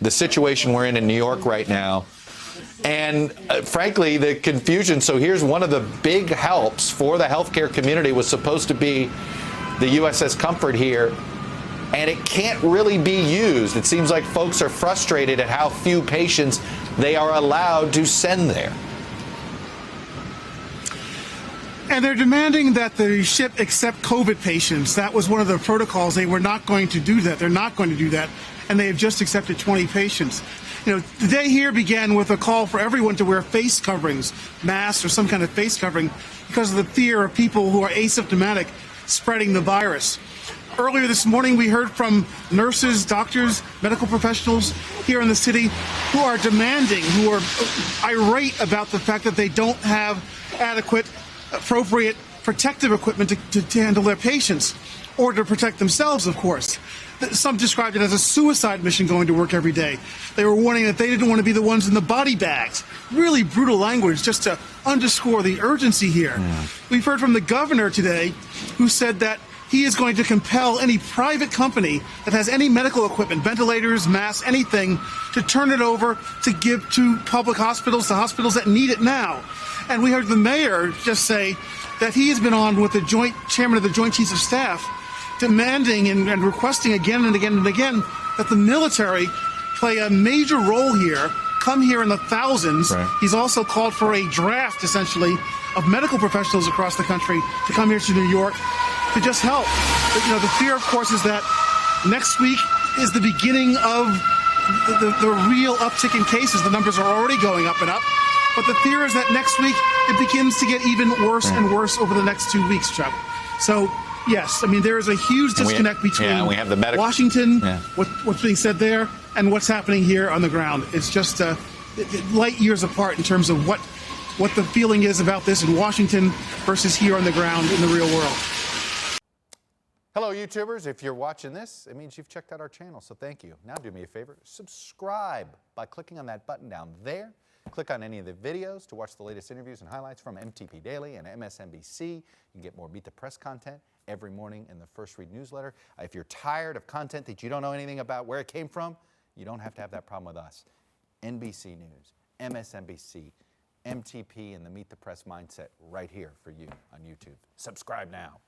the situation we're in New York right now, and frankly, the confusion. So here's one of the big helps for the healthcare community was supposed to be the USS Comfort here, and it can't really be used. It seems like folks are frustrated at how few patients they are allowed to send there. And they're demanding that the ship accept COVID patients. That was one of the protocols. They were not going to do that. They're not going to do that. And they have just accepted 20 patients. You know, the day here began with a call for everyone to wear face coverings, masks or some kind of face covering, because of the fear of people who are asymptomatic spreading the virus. Earlier this morning, we heard from nurses, doctors, medical professionals here in the city who are demanding, who are irate about the fact that they don't have adequate, appropriate protective equipment to handle their patients, or to protect themselves, of course. Some described it as a suicide mission going to work every day. They were warning that they didn't want to be the ones in the body bags. Really brutal language just to underscore the urgency here. Yeah. We've heard from the governor today who said that he is going to compel any private company that has any medical equipment, ventilators, masks, anything, to turn it over to give to public hospitals, to hospitals that need it now. And we heard the mayor just say that he has been on with the chairman of the Joint Chiefs of Staff, demanding and requesting again and again and again that the military play a major role here, come here in the thousands. Right. He's also called for a draft, essentially, of medical professionals across the country to come here to New York to just help. But, you know, the fear, of course, is that next week is the beginning of the real uptick in cases. The numbers are already going up and up. But the fear is that next week it begins to get even worse and worse over the next 2 weeks, Chuck. So, yes, I mean, there is a huge disconnect between we have the Washington, what's being said there, and what's happening here on the ground. It's just light years apart in terms of what the feeling is about this in Washington versus here on the ground in the real world. Hello, YouTubers. If you're watching this, it means you've checked out our channel, so thank you. Now do me a favor, subscribe by clicking on that button down there. Click on any of the videos to watch the latest interviews and highlights from MTP Daily and MSNBC. You can get more Meet the Press content every morning in the First Read newsletter. If you're tired of content that you don't know anything about where it came from, you don't have to have that problem with us. NBC News, MSNBC, MTP, and the Meet the Press mindset right here for you on YouTube. Subscribe now.